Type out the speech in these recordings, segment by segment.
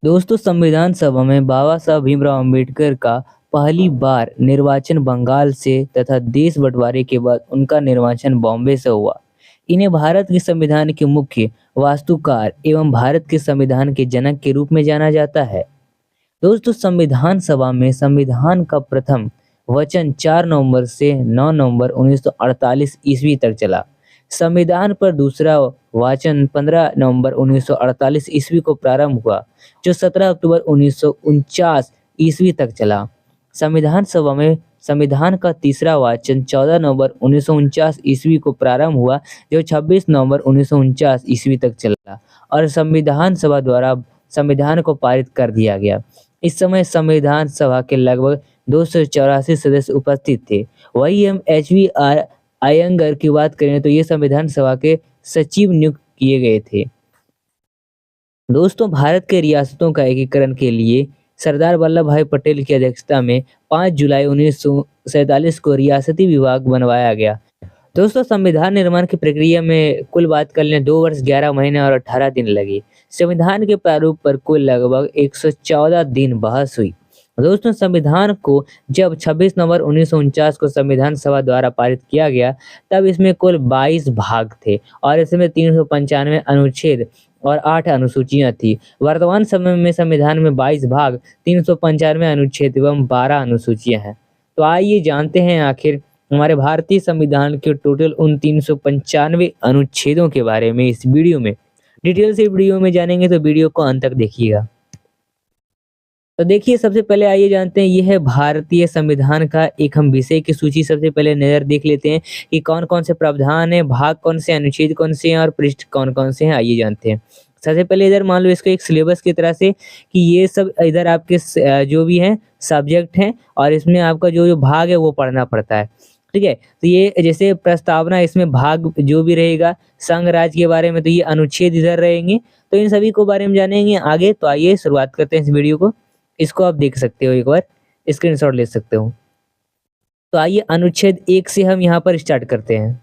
दोस्तों, संविधान सभा में बाबा साहब भीमराव अंबेडकर का पहली बार निर्वाचन बंगाल से तथा देश बंटवारे के बाद उनका निर्वाचन बॉम्बे से हुआ। इन्हें भारत के संविधान के मुख्य वास्तुकार एवं भारत के संविधान के जनक के रूप में जाना जाता है। दोस्तों, संविधान सभा में संविधान का प्रथम वचन 4 नवंबर से 9 नवंबर 1948 ईस्वी तक चला। संविधान पर दूसरा वाचन 15 नवंबर 1948 ईस्वी को प्रारंभ हुआ, जो 17 अक्टूबर 1949 ईस्वी तक चला। संविधान सभा में संविधान का तीसरा वाचन 14 नवंबर 1949 ईस्वी को प्रारंभ हुआ, जो 26 नवंबर 1949 ईस्वी तक चला और संविधान सभा द्वारा संविधान को पारित कर दिया गया। इस समय संविधान सभा के लगभग 284 सदस्य उपस्थित थे। वही हम HVR अयंगर की बात करें तो ये संविधान सभा के सचिव नियुक्त किए गए थे। दोस्तों, भारत के रियासतों का एकीकरण के लिए सरदार वल्लभ भाई पटेल की अध्यक्षता में 5 जुलाई 1947 को रियासती विभाग बनवाया गया। दोस्तों, संविधान निर्माण की प्रक्रिया में कुल बात कर लें 2 वर्ष 11 महीने और 18 दिन लगे। संविधान के प्रारूप पर कुल लगभग 114 दिन बहस हुई। दोस्तों, संविधान को जब 26 नवंबर 1949 को संविधान सभा द्वारा पारित किया गया, तब इसमें कुल 22 भाग थे और इसमें 395 अनुच्छेद और 8 अनुसूचियां थी। वर्तमान समय में संविधान में 22 भाग, 395 अनुच्छेद एवं 12 अनुसूचियां हैं। तो आइए जानते हैं आखिर हमारे भारतीय संविधान के टोटल उन 395 अनुच्छेदों के बारे में इस वीडियो में। डिटेल से वीडियो में जानेंगे तो वीडियो को अंत तक देखिएगा। तो देखिए, सबसे पहले आइए जानते हैं यह है भारतीय संविधान का एक हम विषय की सूची सबसे पहले नजर देख लेते हैं कि कौन कौन से प्रावधान है, भाग कौन से, अनुच्छेद कौन से हैं और पृष्ठ कौन कौन से हैं। आइए जानते हैं। सबसे पहले इधर मान लो इसको एक सिलेबस की तरह से कि ये सब इधर आपके जो भी हैं सब्जेक्ट हैं और इसमें आपका जो जो भाग है वो पढ़ना पड़ता है। ठीक है, तो ये जैसे प्रस्तावना, इसमें भाग जो भी रहेगा संघ राज्य के बारे में, तो ये अनुच्छेद इधर रहेंगे। तो इन सभी को बारे में जानेंगे आगे। तो आइए शुरुआत करते हैं इस वीडियो को। इसको आप देख सकते हो, एक बार स्क्रीनशॉट ले सकते हो। तो आइए अनुच्छेद 1 से हम यहाँ पर स्टार्ट करते हैं।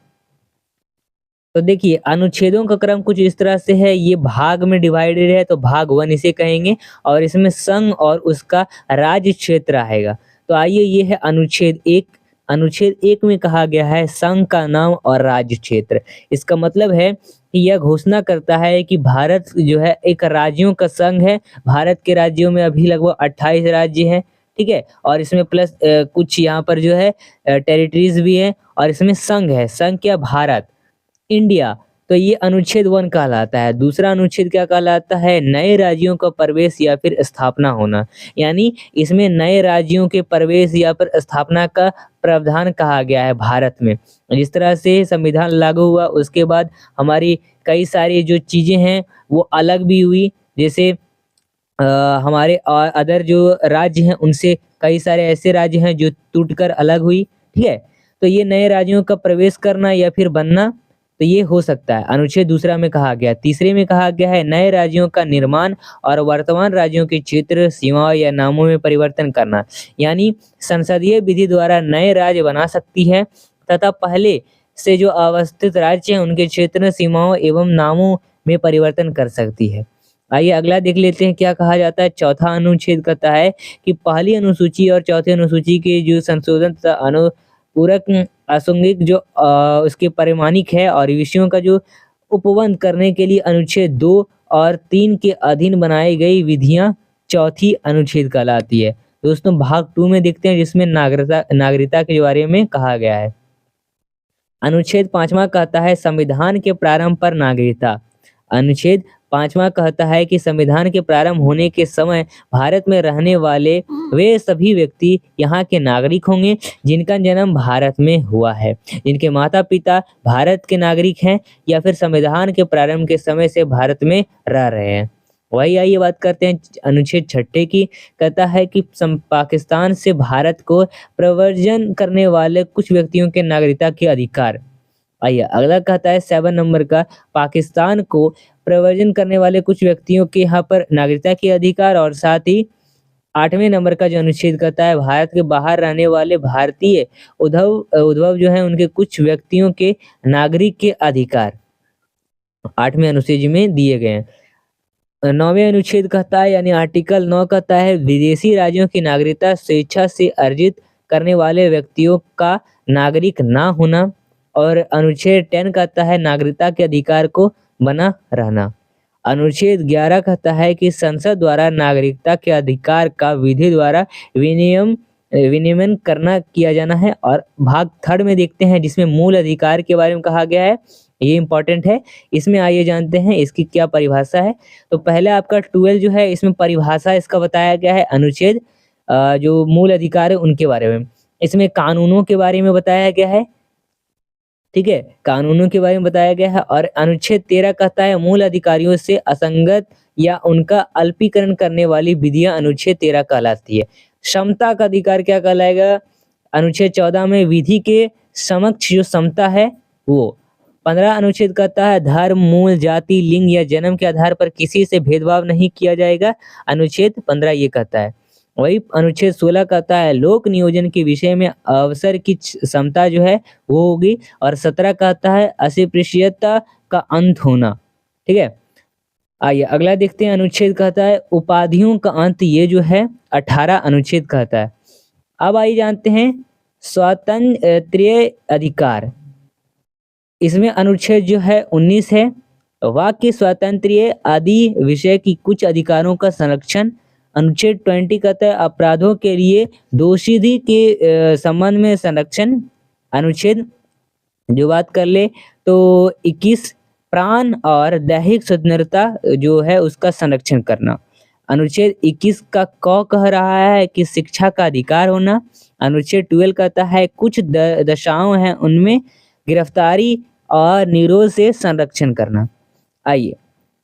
तो देखिए, अनुच्छेदों का क्रम कुछ इस तरह से है। ये भाग में डिवाइडेड है तो भाग 1 इसे कहेंगे और इसमें संघ और उसका राज्य क्षेत्र आएगा। तो आइए, ये है अनुच्छेद 1। अनुच्छेद 1 में कहा गया है संघ का नाम और राज्य क्षेत्र। इसका मतलब है कि यह घोषणा करता है कि भारत जो है एक राज्यों का संघ है। भारत के राज्यों में अभी लगभग 28 राज्य हैं। ठीक है, और इसमें प्लस कुछ यहाँ पर जो है टेरिटरीज भी है और इसमें संघ है। संघ क्या? भारत, इंडिया। तो ये अनुच्छेद 1 कहलाता है। दूसरा अनुच्छेद क्या कहलाता है? नए राज्यों का प्रवेश या फिर स्थापना होना। यानी इसमें नए राज्यों के प्रवेश या फिर स्थापना का प्रावधान कहा गया है भारत में। जिस तरह से संविधान लागू हुआ उसके बाद हमारी कई सारी जो चीजें हैं वो अलग भी हुई। जैसे हमारे अदर जो राज्य हैं उनसे कई सारे ऐसे राज्य हैं जो टूटकर अलग हुई। ठीक है, तो ये नए राज्यों का प्रवेश करना या फिर बनना, तो ये हो सकता है। अनुच्छेद दूसरा में कहा गया। तीसरे में कहा गया है नए राज्यों का निर्माण और वर्तमान राज्यों के क्षेत्र, सीमाओं या नामों में परिवर्तन करना। यानी संसदीय विधि द्वारा नए राज्य बना सकती है तथा पहले से जो अवस्थित राज्य हैं उनके क्षेत्र, सीमाओं एवं नामों में परिवर्तन कर सकती है। आइए अगला देख लेते हैं क्या कहा जाता है। चौथा अनुच्छेद कहता है कि पहली अनुसूची और चौथी अनुसूची के जो संशोधन तथा अनुपूरक आसंगिक जो उसके परिमाणिक है और विषयों का जो उपबंध करने के लिए अनुच्छेद 2 और 3 के अधीन बनाई गई विधियां चौथी अनुच्छेद कहलाती है। दोस्तों, भाग 2 में देखते हैं जिसमें नागरिकता के बारे में कहा गया है। अनुच्छेद 5वां कहता है संविधान के प्रारंभ पर नागरिकता। अनुच्छेद 5वां कहता है कि संविधान के प्रारंभ होने के समय भारत में रहने वाले वे सभी व्यक्ति यहाँ के नागरिक होंगे जिनका जन्म भारत में हुआ है, जिनके माता पिता भारत के नागरिक हैं या फिर संविधान के प्रारंभ के समय से भारत में रह रहे हैं। वही आइए बात करते हैं अनुच्छेद 6 की। कहता है कि पाकिस्तान से भारत को प्रव्रजन करने वाले कुछ व्यक्तियों के नागरिकता के अधिकार। आइए अगला कहता है 7 नंबर का, पाकिस्तान को प्रव्रजन करने वाले कुछ व्यक्तियों के यहाँ पर नागरिकता के अधिकार। और साथ ही 8वें नंबर का जो अनुच्छेद कहता है भारत के बाहर रहने वाले भारतीय उद्भव जो है उनके कुछ व्यक्तियों के नागरिक के अधिकार 8वें अनुच्छेद में दिए गए हैं। 9वें अनुच्छेद कहता है यानी आर्टिकल 9 कहता है विदेशी राज्यों की नागरिकता स्वेच्छा से अर्जित करने वाले व्यक्तियों का नागरिक ना होना। और अनुच्छेद 10 कहता है नागरिकता के अधिकार को बना रहना। अनुच्छेद 11 कहता है कि संसद द्वारा नागरिकता के अधिकार का विधि द्वारा विनियमन करना किया जाना है। और भाग 3 में देखते हैं जिसमें मूल अधिकार के बारे में कहा गया है, ये इंपॉर्टेंट है। इसमें आइए जानते हैं इसकी क्या परिभाषा है। तो पहले आपका 12 जो है इसमें परिभाषा इसका बताया गया है, अनुच्छेद जो मूल अधिकार है उनके बारे में। इसमें कानूनों के बारे में बताया गया है, ठीक है, कानूनों के बारे में बताया गया है। और अनुच्छेद 13 कहता है मूल अधिकारियों से असंगत या उनका अल्पीकरण करने वाली विधियां अनुच्छेद 13 कहलाती है। समता का अधिकार क्या कहलाएगा? अनुच्छेद 14 में विधि के समक्ष जो समता है वो। 15 अनुच्छेद कहता है धर्म, मूल, जाति, लिंग या जन्म के आधार पर किसी से भेदभाव नहीं किया जाएगा। अनुच्छेद 15 ये कहता है। वही अनुच्छेद 16 कहता है लोक नियोजन के विषय में अवसर की समता जो है वो होगी। और 17 कहता है अस्पृश्यता का अंत होना, ठीक है। आइए अगला देखते हैं। अनुच्छेद कहता है उपाधियों का अंत, ये जो है 18 अनुच्छेद कहता है। अब आइए जानते हैं स्वातंत्र्य अधिकार। इसमें अनुच्छेद जो है 19 है। वाक्य स्वातंत्र्य आदि विषय की कुछ अधिकारों का संरक्षण। अनुच्छेद 20 कहता है अपराधों के लिए दोषी के संबंध में संरक्षण। अनुच्छेद जो बात कर ले तो 21 प्राण और दैहिक स्वतंत्रता जो है उसका संरक्षण करना। अनुच्छेद 21 का क कह रहा है कि शिक्षा का अधिकार होना। अनुच्छेद 12 कहता है कुछ दशाओं हैं उनमें गिरफ्तारी और निरोध से संरक्षण करना। आइए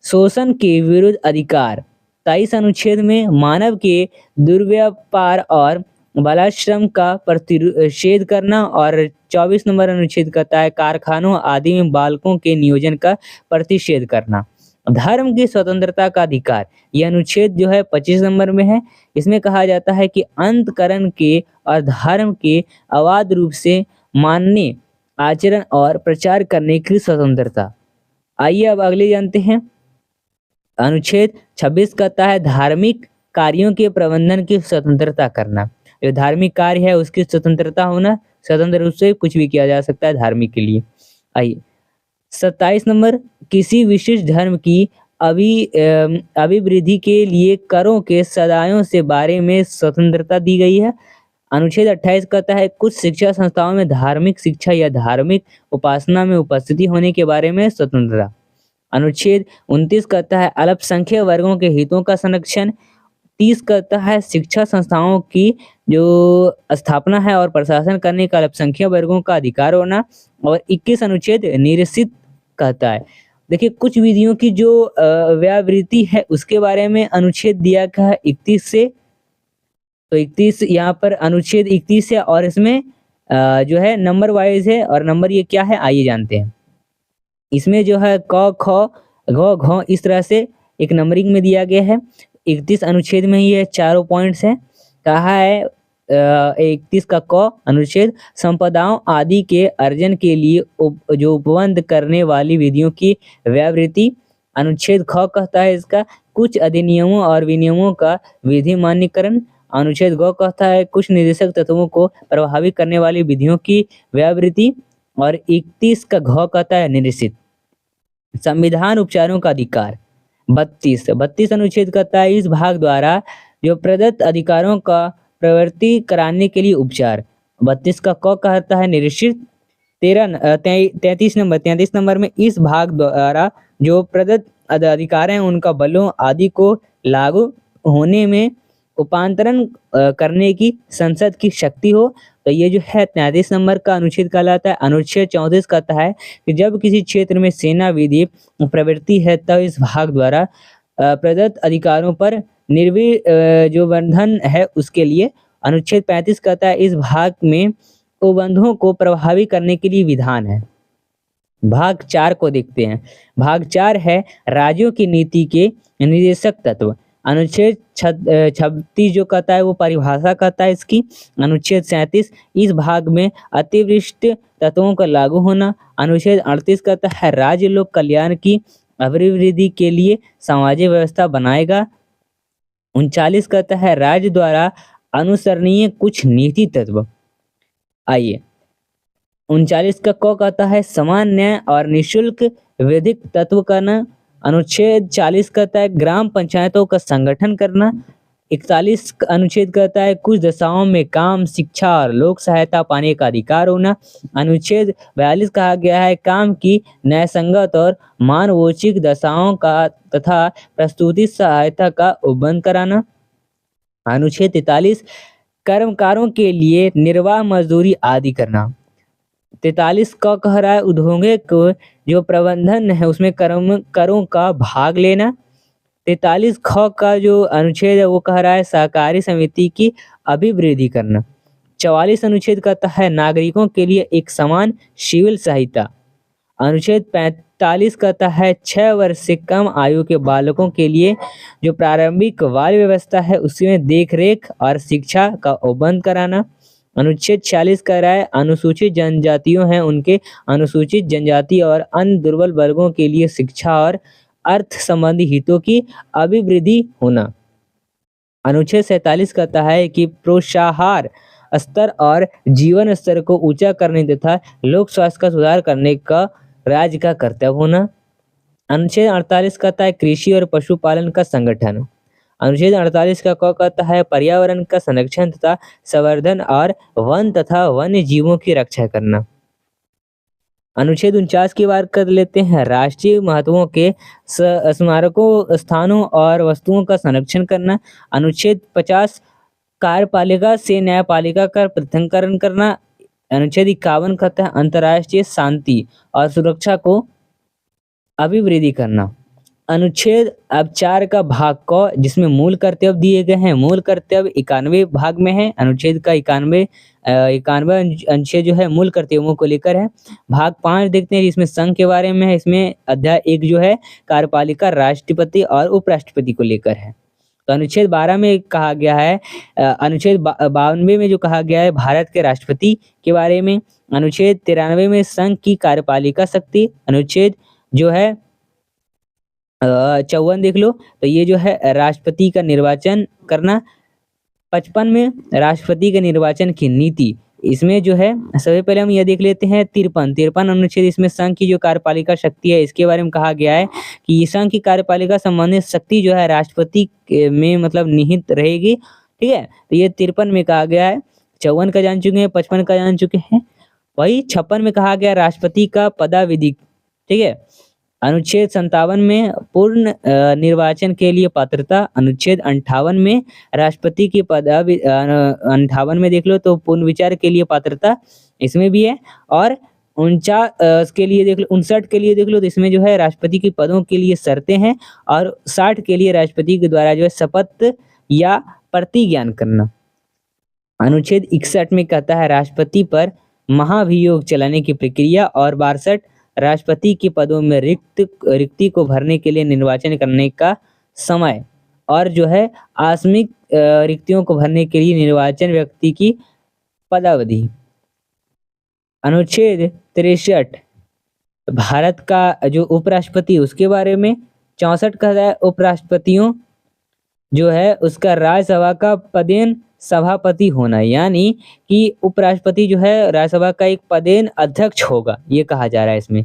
शोषण के विरुद्ध अधिकार। 23 अनुच्छेद में मानव के दुर्व्यापार और बालाश्रम का प्रतिषेध करना। और 24 नंबर अनुच्छेद कहता है कारखानों आदि में बालकों के नियोजन का प्रतिषेध करना। धर्म की स्वतंत्रता का अधिकार, यह अनुच्छेद जो है 25 नंबर में है। इसमें कहा जाता है कि अंतकरण के और धर्म के अबाध रूप से मानने, आचरण और प्रचार करने की स्वतंत्रता। आइए अब अगले जानते हैं। अनुच्छेद 26 कहता है धार्मिक कार्यों के प्रबंधन की स्वतंत्रता करना। जो धार्मिक कार्य है उसकी स्वतंत्रता होना, स्वतंत्र रूप से कुछ भी किया जा सकता है धार्मिक के लिए। आइए 27 नंबर किसी विशेष धर्म की अभिवृद्धि के लिए करों के सदायों से बारे में स्वतंत्रता दी गई है। अनुच्छेद 28 कहता है कुछ शिक्षा संस्थाओं में धार्मिक शिक्षा या धार्मिक उपासना में उपस्थिति होने के बारे में स्वतंत्रता। अनुच्छेद 29 कहता है अल्पसंख्यक वर्गों के हितों का संरक्षण। 30 कहता है शिक्षा संस्थाओं की जो स्थापना है और प्रशासन करने का अल्पसंख्यक वर्गों का अधिकार होना। और 21 अनुच्छेद निरसित कहता है, देखिए कुछ विधियों की जो व्यावृत्ति है उसके बारे में अनुच्छेद दिया गया है 31 से। तो 31 यहाँ पर अनुच्छेद 31 है और इसमें जो है नंबर वाइज है। और नंबर ये क्या है आइए जानते हैं। इसमें जो है क ख घ घ इस तरह से एक नंबरिंग में दिया गया है। 31 अनुच्छेद में ये चारों पॉइंट्स हैं। कहा है 31 का क अनुच्छेद संपदाओं आदि के अर्जन के लिए जो उपबंध करने वाली विधियों की व्यावृत्ति। अनुच्छेद ख कहता है इसका कुछ अधिनियमों और विनियमों का विधि मान्यकरण। अनुच्छेद ग कहता है कुछ निर्देशक तत्वों को प्रभावित करने वाली विधियों की व्यावृत्ति। और 31 का घ कहता है निरसित। संविधान उपचारों का अधिकार। 32 अनुच्छेद कहता है इस भाग द्वारा जो प्रदत्त अधिकारों का प्रवृत्ति कराने के लिए उपचार। 32 का क कहता है निरसित। 33 नंबर में इस भाग द्वारा जो प्रदत्त अधिकार हैं उनका बलों आदि को लागू होने में उपांतरण करने की संसद की शक्ति हो। तो ये जो है 33 नंबर का अनुच्छेद कहलाता है। अनुच्छेद 34 कहता है कि जब किसी क्षेत्र में सेना विधि प्रवृत्ति है तब इस भाग द्वारा प्रदत्त अधिकारों पर निर्भर जो बंधन है उसके लिए। अनुच्छेद 35 कहता है इस भाग में उपबंधों को प्रभावी करने के लिए विधान है। भाग 4 को देखते हैं। भाग 4 है राज्यों की नीति के निर्देशक तत्व। अनुच्छेद 36 जो कहता है वो परिभाषा कहता है इसकी। अनुच्छेद 37 इस भाग में अतिवृष्ट तत्वों का लागू होना। अनुच्छेद 38 कहता है राज्य लोक कल्याण की अभिवृद्धि के लिए सामाजिक व्यवस्था बनाएगा। 39 कहता है राज्य द्वारा अनुसरणीय कुछ नीति तत्व। आइए 39 का क कहता है समान न्याय और निःशुल्क विधिक तत्व करना। अनुच्छेद 40 कहता है ग्राम पंचायतों का संगठन करना। 41 अनुच्छेद कहता है कुछ दशाओं में काम, शिक्षा और लोक सहायता पाने का अधिकार होना। अनुच्छेद 42 कहा गया है काम की न्यायसंगत और मानवोचित दशाओं का तथा प्रस्तुति सहायता का उपबंध कराना। अनुच्छेद 43 कर्मकारों के लिए निर्वाह मजदूरी आदि करना। 43 का कह रहा है उद्योगों को जो प्रबंधन है उसमें करों का भाग लेना। 43 ख का जो अनुच्छेद है वो कह रहा है सहकारी समिति की अभिवृद्धि करना। 44 अनुच्छेद कहता है नागरिकों के लिए एक समान सिविल सहायता। अनुच्छेद 45 कहता है 6 वर्ष से कम आयु के बालकों के लिए जो प्रारंभिक बाल व्यवस्था है उसमें देखरेख और शिक्षा का उपबंध कराना। अनुच्छेद 46 कह रहा है अनुसूचित जनजातियों हैं उनके अनुसूचित जनजाति और अन्य दुर्बल वर्गों के लिए शिक्षा और अर्थ संबंधी हितों की अभिवृद्धि होना। अनुच्छेद 47 कहता है कि प्रोत्साहन स्तर और जीवन स्तर को ऊंचा करने तथा लोक स्वास्थ्य का सुधार करने का राज्य का कर्तव्य होना। अनुच्छेद 48 कहता है कृषि और पशुपालन का संगठन। अनुच्छेद 48 का क कहता है पर्यावरण का संरक्षण तथा संवर्धन और वन तथा वन्य जीवों की रक्षा करना। अनुच्छेद 49 की बात कर लेते हैं राष्ट्रीय महत्वों के स्मारकों, स्थानों और वस्तुओं का संरक्षण करना। अनुच्छेद 50 कार्यपालिका से न्यायपालिका का पृथक्करण करना। अनुच्छेद 51 कहता है अंतर्राष्ट्रीय शांति और सुरक्षा को अभिवृद्धि करना। अनुच्छेद अब 4 का भाग क जिसमें मूल कर्तव्य दिए गए हैं। मूल कर्तव्य 91 भाग में है। अनुच्छेद का 91 अनुच्छेद जो है मूल कर्तव्यों को लेकर है। भाग 5 देखते हैं जिसमें संघ के बारे में है। इसमें अध्याय 1 जो है कार्यपालिका, राष्ट्रपति और उपराष्ट्रपति को लेकर है। तो अनुच्छेद 12 में कहा गया है अनुच्छेद 92 में जो कहा गया है भारत के राष्ट्रपति के बारे में। अनुच्छेद 93 में संघ की कार्यपालिका शक्ति। अनुच्छेद जो है 54 देख लो तो ये जो है राष्ट्रपति का निर्वाचन करना। 55 में राष्ट्रपति के निर्वाचन की नीति। इसमें जो है सबसे पहले हम यह देख लेते हैं 53 अनुच्छेद। इसमें संघ की जो कार्यपालिका शक्ति है इसके बारे में कहा गया है कि संघ की कार्यपालिका संबंधित शक्ति जो है राष्ट्रपति में मतलब निहित रहेगी। ठीक है, तो ये 53 में कहा गया है। 54 का जान चुके हैं, 55 का जान चुके हैं। वही 56 में कहा गया राष्ट्रपति का पदाविधि। ठीक है, अनुच्छेद 57 में पूर्ण निर्वाचन के लिए पात्रता। अनुच्छेद 58 में राष्ट्रपति की 58 में देख लो तो पूर्ण विचार के लिए पात्रता इसमें भी है। और 49 के लिए देख लो, 59 के लिए देख लो तो इसमें जो है राष्ट्रपति के पदों के लिए शर्तें हैं। और 60 के लिए राष्ट्रपति के द्वारा जो है शपथ या प्रतिज्ञान करना। अनुच्छेद 61 में कहता है राष्ट्रपति पर महाभियोग चलाने की प्रक्रिया। और 62 राष्ट्रपति के पदों में रिक्ति को भरने के लिए निर्वाचन करने का समय। और जो है आकस्मिक रिक्तियों को भरने के लिए निर्वाचन व्यक्ति की पदावधि। अनुच्छेद 63 भारत का जो उपराष्ट्रपति उसके बारे में। 64 कहता है उपराष्ट्रपतियों जो है उसका राज्यसभा का पदेन सभापति होना, यानी कि उपराष्ट्रपति जो है राज्यसभा का एक पदेन अध्यक्ष होगा, ये कहा जा रहा है इसमें।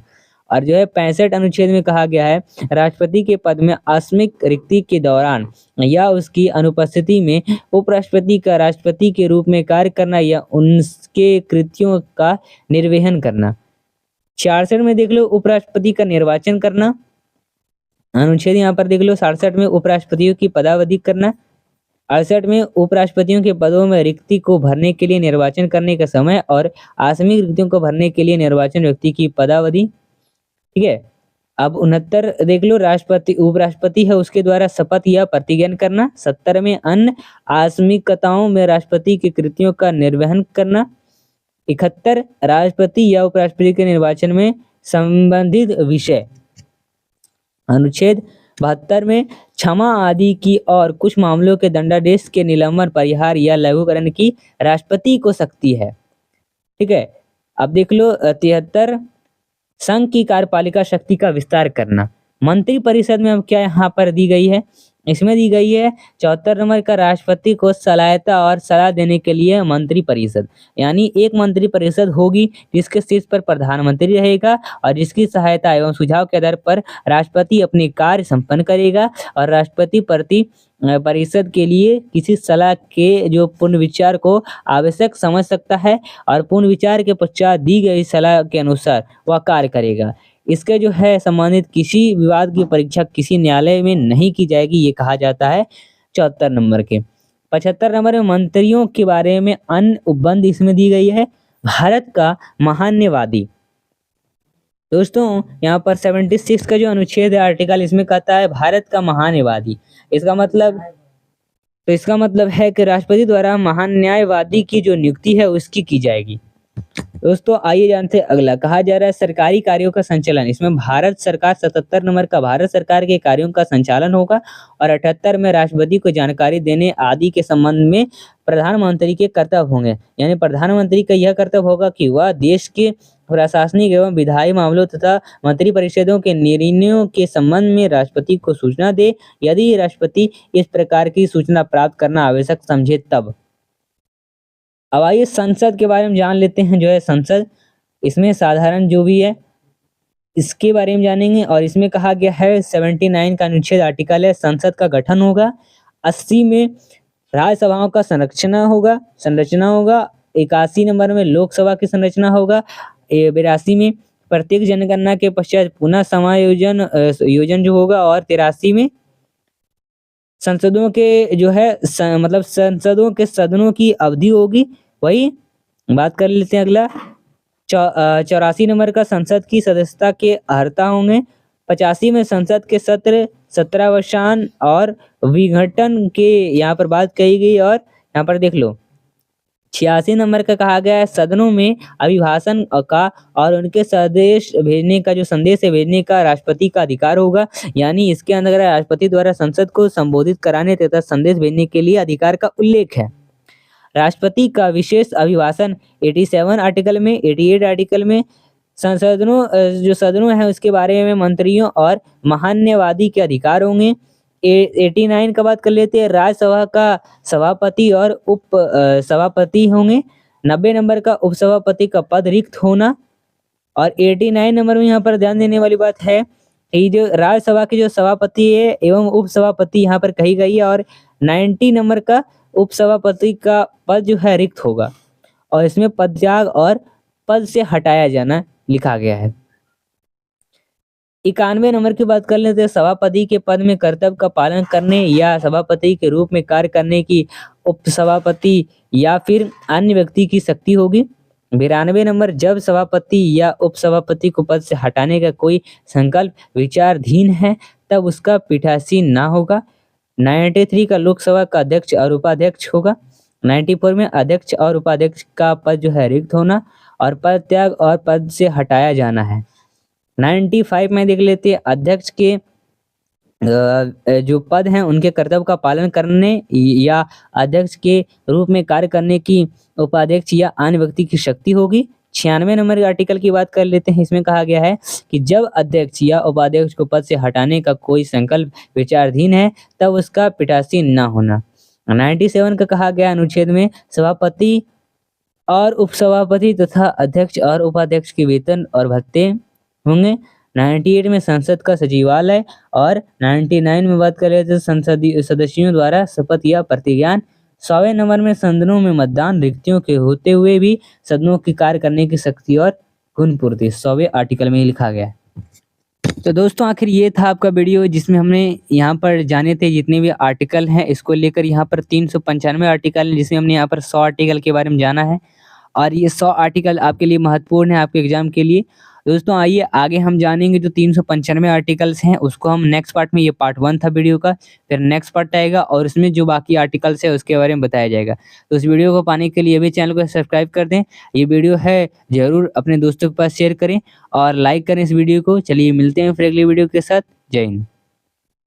और जो है 65 अनुच्छेद में कहा गया है राष्ट्रपति के पद में आकस्मिक रिक्ति के दौरान या उसकी अनुपस्थिति में उपराष्ट्रपति का राष्ट्रपति के रूप में कार्य करना या उनके कृत्यों का निर्वहन करना। 66 में देख लो उपराष्ट्रपति का निर्वाचन करना। अनुच्छेद यहाँ पर देख लो 67 में उपराष्ट्रपतियों की पदावधि करना। 68 में उपराष्ट्रपतियों के पदों में रिक्ति को भरने के लिए निर्वाचन करने का समय और आकस्मिक रिक्तियों को भरने के लिए निर्वाचन व्यक्ति की पदावधि। ठीक है, अब 69 देख लो राष्ट्रपति उपराष्ट्रपति है उसके द्वारा शपथ या प्रतिज्ञान करना। 70 में अन्य आकस्मिकताओं में राष्ट्रपति के कृत्यों का निर्वहन करना। 71 राष्ट्रपति या उपराष्ट्रपति के निर्वाचन में संबंधित विषय। अनुच्छेद 72 में क्षमा आदि की और कुछ मामलों के दंडादेश के निलंबन, परिहार या लघुकरण की राष्ट्रपति को शक्ति है। ठीक है, अब देख लो 73 संघ की कार्यपालिका शक्ति का विस्तार करना। मंत्रिपरिषद में अब क्या यहाँ पर दी गई है, इसमें दी गई है 74 नंबर का राष्ट्रपति को सलाहता और सलाह देने के लिए मंत्रिपरिषद, यानी एक मंत्रिपरिषद होगी जिसके शीर्ष पर प्रधानमंत्री रहेगा और जिसकी सहायता एवं सुझाव के आधार पर राष्ट्रपति अपने कार्य संपन्न करेगा और राष्ट्रपति प्रति परिषद के लिए किसी सलाह के जो पुनर्विचार को आवश्यक समझ सकता है और पुनर्विचार के पश्चात दी गई सलाह के अनुसार वह कार्य करेगा। इसके जो है संबंधित किसी विवाद की परीक्षा किसी न्यायालय में नहीं की जाएगी, ये कहा जाता है 74 नंबर के। 75 नंबर में मंत्रियों के बारे में अन्य उपबंध इसमें दी गई है। भारत का महान्यवादी, दोस्तों यहाँ पर 76 का जो अनुच्छेद है आर्टिकल, इसमें कहता है भारत का महान्यायवादी। इसका मतलब है कि राष्ट्रपति द्वारा महान्यायवादी की जो नियुक्ति है उसकी की जाएगी। दोस्तों आइए जानते हैं अगला, कहा जा रहा है सरकारी कार्यों का संचालन। इसमें भारत सरकार 77 नंबर का भारत सरकार के कार्यों का संचालन होगा और 78 में राष्ट्रपति को जानकारी देने आदि के संबंध में प्रधानमंत्री के कर्तव्य होंगे, यानी प्रधानमंत्री का यह कर्तव्य होगा कि वह देश के प्रशासनिक एवं विधायी मामलों तथा मंत्रिपरिषदों के निर्णयों के संबंध में राष्ट्रपति को सूचना दे, यदि राष्ट्रपति इस प्रकार की सूचना प्राप्त करना आवश्यक समझे तब। अब आइए संसद के बारे में जान लेते हैं। जो है संसद, इसमें साधारण जो भी है इसके बारे में जानेंगे और इसमें कहा गया है 79 का अनुच्छेद आर्टिकल है संसद का गठन होगा। 80 में राज्यसभाओं का संरचना होगा 81 नंबर में लोकसभा की संरचना होगा। 82 में प्रत्येक जनगणना के पश्चात पुनः योजन जो होगा और 83 में संसदों के जो है संसदों के सदनों की अवधि होगी। वही बात कर लेते हैं अगला, 84 नंबर का संसद की सदस्यता के अर्हता होंगे। 85 में संसद के सत्र 17 वर्षान और विघटन के यहाँ पर बात कही गई और यहाँ पर देख लो 86 नंबर का कहा गया है सदनों में अभिभाषण का और उनके संदेश भेजने का जो संदेश है भेजने का राष्ट्रपति का अधिकार होगा, यानी इसके अंदर राष्ट्रपति द्वारा संसद को संबोधित कराने तथा संदेश भेजने के लिए अधिकार का उल्लेख है। राष्ट्रपति का विशेष अभिभाषण 87 आर्टिकल में 88 आर्टिकल में सदनों है उसके बारे में मंत्रियों और महान्यायवादी के अधिकार होंगे। 89 का बात कर लेते हैं, राज्यसभा का सभापति और उप सभापति होंगे। 90 नंबर का उपसभापति का पद रिक्त होना और 89 नंबर में यहाँ पर ध्यान देने वाली बात है कि जो राज्यसभा के जो सभापति है एवं उपसभापति यहाँ पर कही गई है और 90 नंबर का उपसभापति का पद जो है रिक्त होगा और इसमें पदत्याग और पद से हटाया जाना लिखा गया है। 91 नंबर की बात कर लेते हैं, सभापति के पद में कर्तव्य का पालन करने या सभापति के रूप में कार्य करने की उपसभापति या फिर अन्य व्यक्ति की शक्ति होगी। 92 नंबर, जब सभापति या उपसभापति को पद से हटाने का कोई संकल्प विचाराधीन है तब उसका पीठासीन ना होगा। 93 का लोकसभा का अध्यक्ष और उपाध्यक्ष होगा। 94 में अध्यक्ष और उपाध्यक्ष का पद जो है रिक्त होना और पद त्याग और पद से हटाया जाना है। 95 में देख लेते हैं, अध्यक्ष के जो पद हैं उनके कर्तव्य का पालन करने या अध्यक्ष के रूप में कार्य करने की उपाध्यक्ष या अन्य व्यक्ति की शक्ति होगी। 96 नंबर आर्टिकल की बात कर लेते हैं, इसमें कहा गया है कि जब अध्यक्ष या उपाध्यक्ष को पद से हटाने का कोई संकल्प विचाराधीन है तब उसका पीठासीन न होना। 97 का कहा गया अनुच्छेद में सभापति और उपसभापति तथा अध्यक्ष और उपाध्यक्ष के वेतन और भत्ते होंगे। 98 में संसद का सचिवालय और 99 में बात करें तो संसदीय सदस्यों द्वारा शपथ या प्रतिज्ञान। 100वें नंबर में सदनों में मतदान रिक्तियों के होते हुए भी सदनों की कार्य करने की शक्ति और गुणपूर्ति 100वें आर्टिकल में लिखा गया है। तो दोस्तों आखिर ये था आपका वीडियो जिसमें हमने यहाँ पर जाने थे जितने भी आर्टिकल हैं इसको लेकर। यहाँ पर 395 आर्टिकल हैं जिसमें हमने यहाँ पर 100 आर्टिकल के बारे में जाना है और ये 100 आर्टिकल आपके लिए महत्वपूर्ण है आपके एग्जाम के लिए। दोस्तों आइए आगे हम जानेंगे जो 395 आर्टिकल्स हैं उसको हम नेक्स्ट पार्ट में, ये पार्ट 1 था वीडियो का, फिर नेक्स्ट पार्ट आएगा और उसमें जो बाकी आर्टिकल्स है उसके बारे में बताया जाएगा। तो इस वीडियो को पाने के लिए भी चैनल को सब्सक्राइब कर दें। ये वीडियो है ज़रूर अपने दोस्तों के पास शेयर करें और लाइक करें इस वीडियो को। चलिए मिलते हैं फिर अगली वीडियो के साथ। जय हिंद।